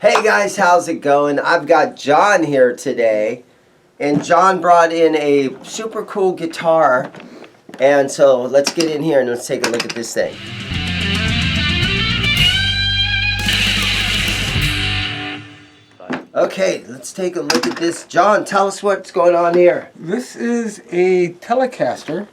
Hey guys, how's it going? I've got John here today, and John brought in a super cool guitar, and so let's get in here and let's take a look at this thing. Okay, let's take a look at this. John, tell us what's going on here. This is a Telecaster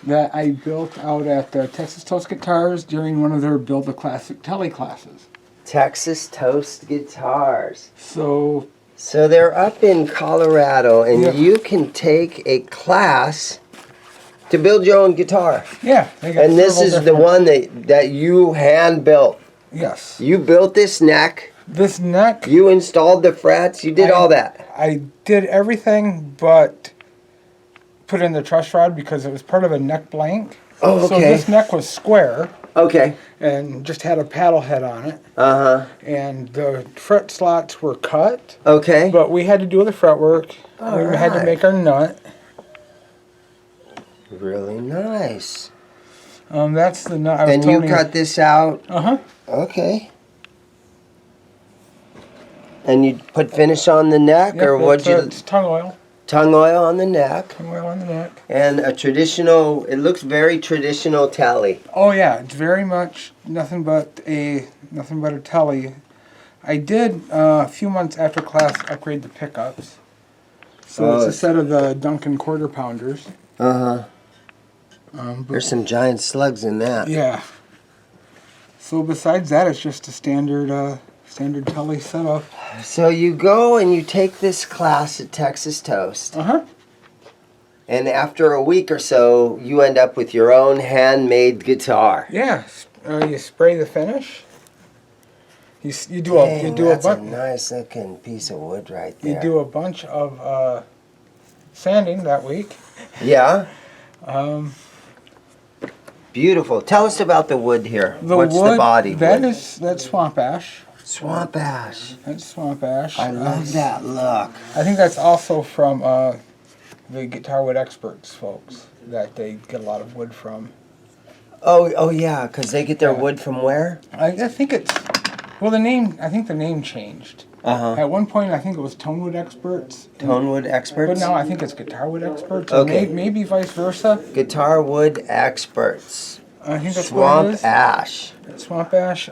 that I built out at Texas Toast Guitars during one of their Build a Classic Tele classes. Texas Toast Guitars. So they're up in Colorado, and yeah. you can take a class to build your own guitar. Yeah. And this is the one that you hand built. Yes. You built this neck. This neck. You installed the frets. You did all that. I did everything but put in the truss rod because it was part of a neck blank. Oh, okay. So this neck was square. Okay. And just had a paddle head on it. Uh-huh. And the fret slots were cut. Okay. But we had to do the fretwork. We had to make our nut. Really nice. That's the nut. And you cut this out? Uh-huh. Okay. And you put finish on the neck, Yep, or what'd you? It's tongue oil. Tongue oil on the neck. Tongue oil on the neck. And a traditional. It looks very traditional Tele. Oh yeah, it's very much nothing but a Tele. I did a few months after class upgrade the pickups. So it's a set of the Duncan quarter pounders. Uh huh. There's some giant slugs in that. Yeah. So besides that, it's just a standard Tele setup. So you go and you take this class at Texas Toast. Uh-huh. And after a week or so, you end up with your own handmade guitar. Yeah. You spray the finish. You do a That's a bunch. nice looking piece of wood right there. You do a bunch of sanding that week. Yeah. Beautiful. Tell us about the wood here. What's the body? That's swamp ash. Swamp ash. That's swamp ash. I love that look. I think that's also from the Guitar Wood Experts folks that they get a lot of wood from. Oh yeah, because they get their wood from where? I think it's, well, I think the name changed. Uh-huh. At one point, I think it was Tonewood Experts. Tonewood Experts? But now I think it's Guitar Wood Experts. Okay. Maybe vice versa. Guitar Wood Experts. I think that's what it is. Swamp ash. Swamp ash.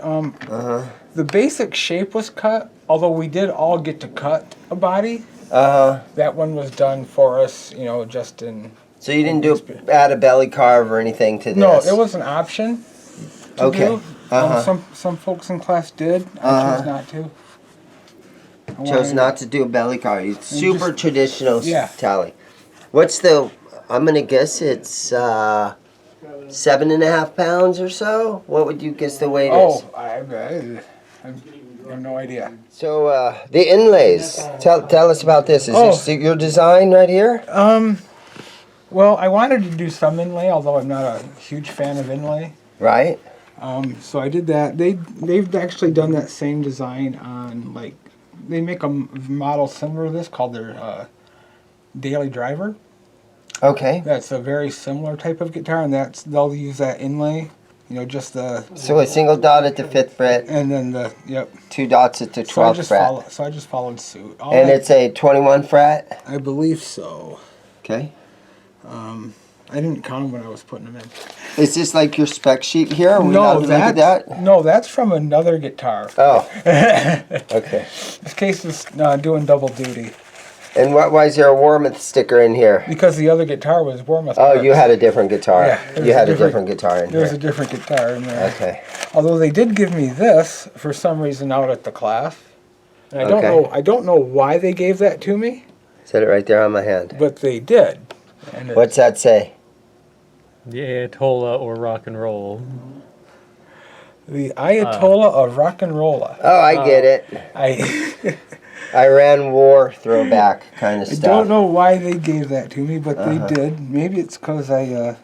The basic shape was cut, although we did all get to cut a body. That one was done for us, just in... So you didn't add a belly carve or anything to this? No, it was an option to do. Some folks in class did. I chose not to. Chose not to do a belly carve. It's super traditional Tele. What's I'm going to guess it's 7.5 pounds or so? What would you guess the weight is? I have no idea. So the inlays, tell us about this. Is this your design right here? Well, I wanted to do some inlay, although I'm not a huge fan of inlay. Right. So I did that. They've actually done that same design on, they make a model similar to this called their Daily Driver. Okay. That's a very similar type of guitar, and they'll use that inlay. Just the... So a single dot at the 5th fret. And then 2 dots at the 12th fret. So I just followed suit. And it's a 21 fret? I believe so. Okay. I didn't count them when I was putting them in. Is this like your spec sheet here? No, that's from another guitar. Oh. Okay. This case is doing double duty. And why is there a Warmoth sticker in here? Because the other guitar was Warmoth. Oh, you had a different guitar. Yeah, you had a different guitar in here. There was a different guitar in there. Okay. Although they did give me this for some reason out at the class. And I don't know why they gave that to me. Set it right there on my hand. But they did. And what's that say? The Ayatollah or rock and roll. The Ayatollah of rock and roll. Oh, I get it. I Iran War throwback kind of stuff. I don't know why they gave that to me, but they did. Maybe it's because I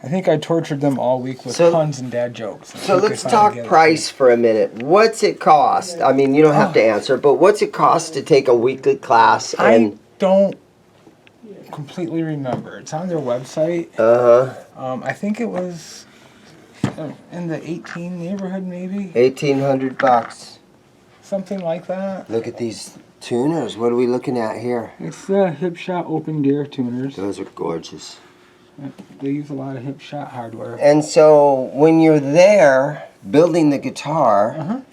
think I tortured them all week with puns and dad jokes. So let's talk price for a minute. What's it cost? I mean, you don't have to answer, but what's it cost to take a weekly class? I don't completely remember. It's on their website. I think it was in the 18 neighborhood, maybe. $1,800. something like that. Look at these tuners. What are we looking at here? It's the Hip Shot open gear tuners. Those are gorgeous. They use a lot of Hip Shot hardware. And so when you're there building the guitar,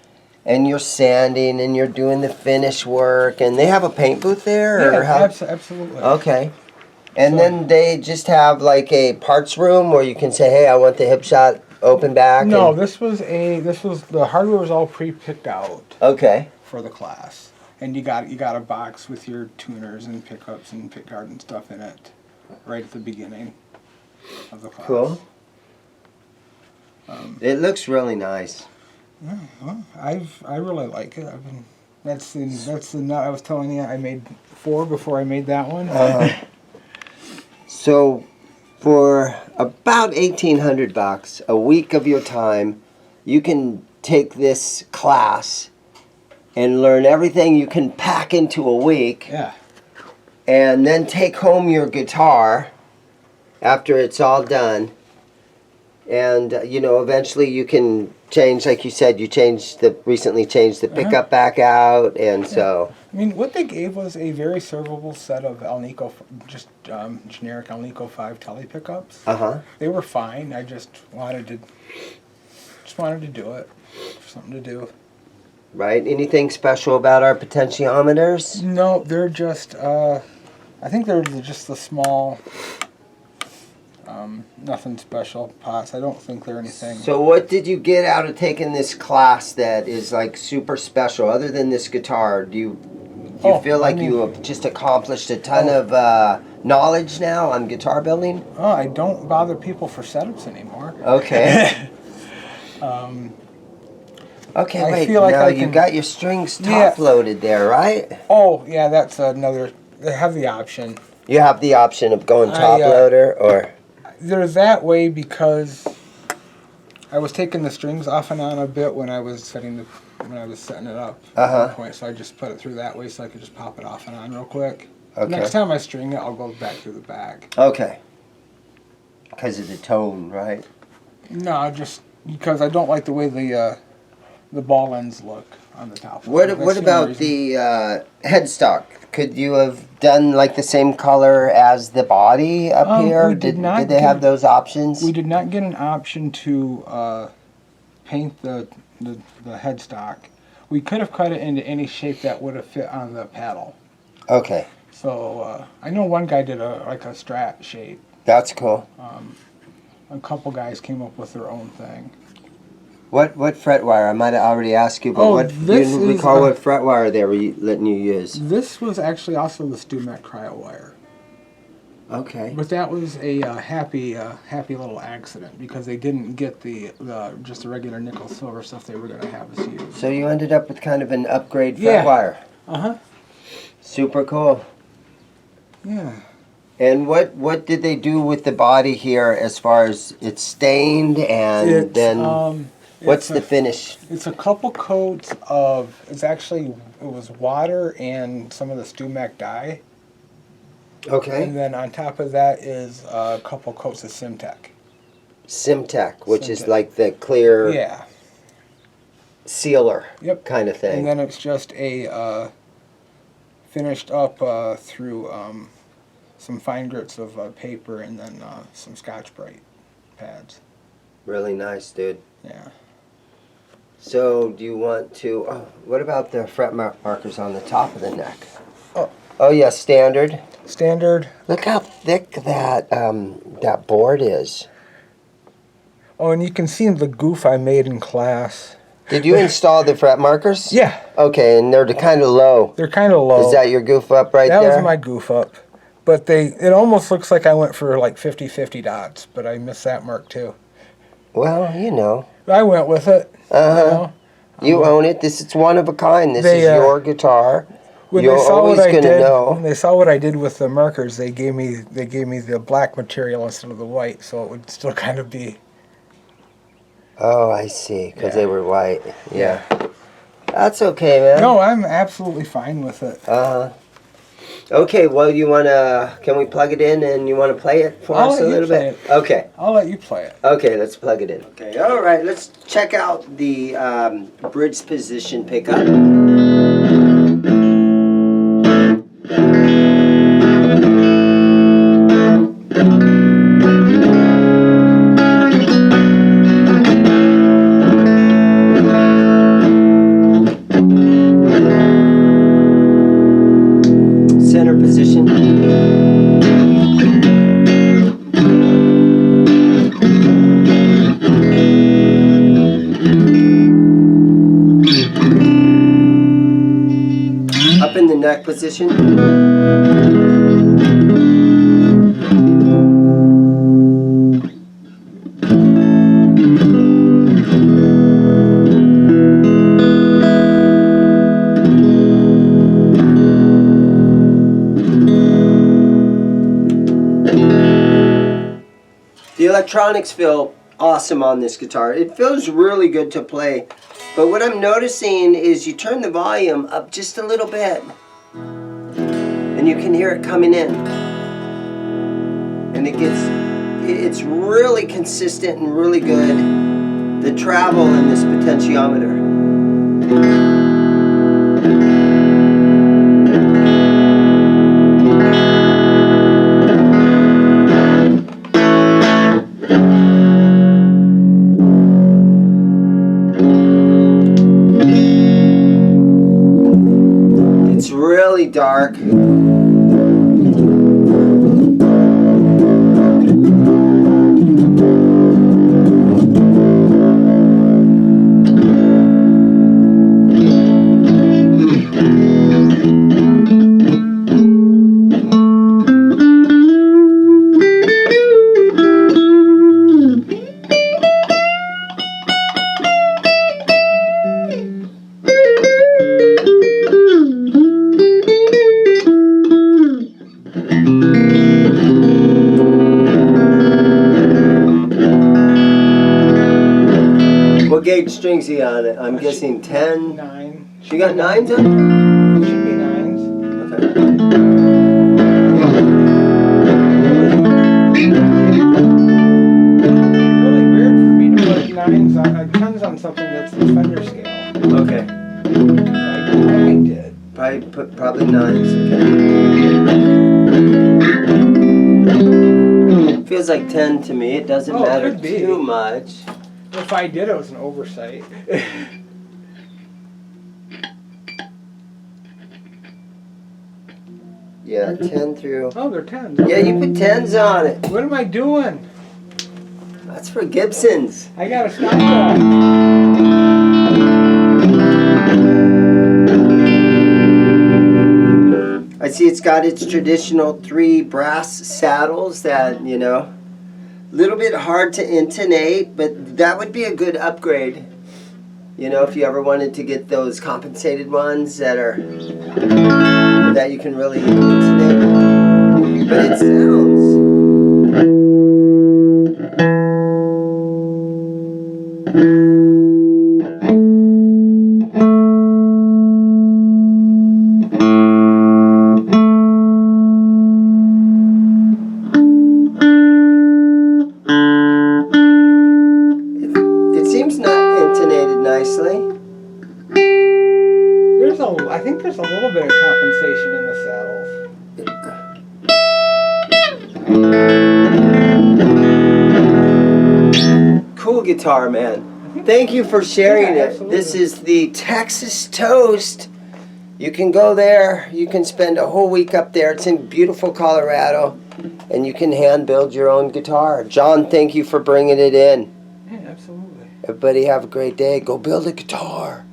and you're sanding and you're doing the finish work, and they have a paint booth there? Yeah, or how? absolutely. Okay. And then they just have like a parts room where you can say, hey, I want the Hip Shot open back? No, and... the hardware was all pre-picked out. Okay. For the class. And you got a box with your tuners and pickups and pickguard and stuff in it right at the beginning of the class. Cool. It looks really nice. Yeah, well, I really like it. That's the nut I was telling you. I made 4 before I made that one. So, for about $1,800 a week of your time, you can take this class and learn everything you can pack into a week. Yeah. And then take home your guitar after it's all done. And eventually you can change, like you said, you recently changed the pickup back out, and so. I mean, what they gave was a very servable set of Alnico, just generic Alnico 5 tele pickups. They were fine. I just wanted to do it. Something to do. Right. Anything special about our potentiometers? No, they're just. I think they're just the small. Nothing special pots. I don't think they're anything. So what did you get out of taking this class that is like super special? Other than this guitar, do you feel like you have just accomplished a ton of knowledge now on guitar building? Oh, I don't bother people for setups anymore. Okay. Okay, I wait. feel like now I you can- got your strings top loaded there, right? Oh, yeah, that's another. They have the option. You have the option of going top loader, or They're that way because I was taking the strings off and on a bit when I was setting it up at one point, so I just put it through that way so I could just pop it off and on real quick. Okay. Next time I string it, I'll go back through the back. Okay. Because of the tone, right? No, just because I don't like the way the ball ends look on the top. What about the headstock? Could you have done like the same color as the body up here? Did they have those options? We did not get an option to paint the headstock. We could have cut it into any shape that would have fit on the paddle. Okay. So I know one guy did a Strat shape. That's cool. A couple guys came up with their own thing. What fret wire? I might have already asked you, but do you recall what fret wire they were letting you use? This was actually also the StewMac cryo wire. Okay. But that was a happy little accident because they didn't get just the regular nickel silver stuff they were going to have us use. So you ended up with kind of an upgrade fret wire. Super cool. Yeah. And what did they do with the body here as far as it's stained and then what's the finish? It's a couple coats of, it was water and some of the StewMac dye. Okay. And then on top of that is a couple coats of Simtech. Simtech, which is like the clear sealer kind of thing. And then it's just a finished up through some fine grits of paper and then some Scotch-Brite pads. Really nice, dude. Yeah. So do you want to, what about the fret markers on the top of the neck? Oh yeah, standard. Standard. Look how thick that board is. Oh, and you can see the goof I made in class. Did you install the fret markers? Yeah. Okay, and they're kind of low. They're kind of low. Is that your goof up there? That was my goof up. But it almost looks like I went for like 50-50 dots, but I missed that mark too. Well, you know. I went with it. You own it. It's one of a kind. This is your guitar. When You're they saw always what I going to did, know. when they saw what I did with the markers, they gave me the black material instead of the white, so it would still kind of be. Oh, I see. Because they were white. Yeah. That's okay, man. No, I'm absolutely fine with it. Okay, well, can we plug it in and you want to play it for I'll us let a you little play bit? Okay. I'll let you play it. Okay, let's plug it in. Okay, all right, let's check out the bridge position pickup. Center position. Up in the neck position. The electronics feel awesome on this guitar. It feels really good to play. But what I'm noticing is you turn the volume up just a little bit and you can hear it coming in. And it's really consistent and really good, the travel in this potentiometer. It's really dark. What gauge strings he on it? I'm guessing 10. 9. You got 9s on? Should be 9s. Okay. Really weird for me to put 9s on, 10s on something that's the Fender scale. Okay. I did. Probably 9s. Okay. Feels like 10 to me. It doesn't matter could be. too much. If I did, it was an oversight. Yeah, 10 through. Oh, they're 10s. Yeah, you put 10s on it. What am I doing? That's for Gibsons. I gotta stop that. I see it's got its traditional 3 brass saddles that, a little bit hard to intonate, but that would be a good upgrade. If you ever wanted to get those compensated ones that you can really intonate. But it sounds. It seems not intonated nicely. I think there's a little bit of compensation in the saddles. Cool guitar, man. Thank you for sharing Yeah, it. absolutely. This is the Texas Toast. You can go there. You can spend a whole week up there. It's in beautiful Colorado. And you can hand build your own guitar. John, thank you for bringing it in. Yeah, absolutely. Everybody have a great day. Go build a guitar.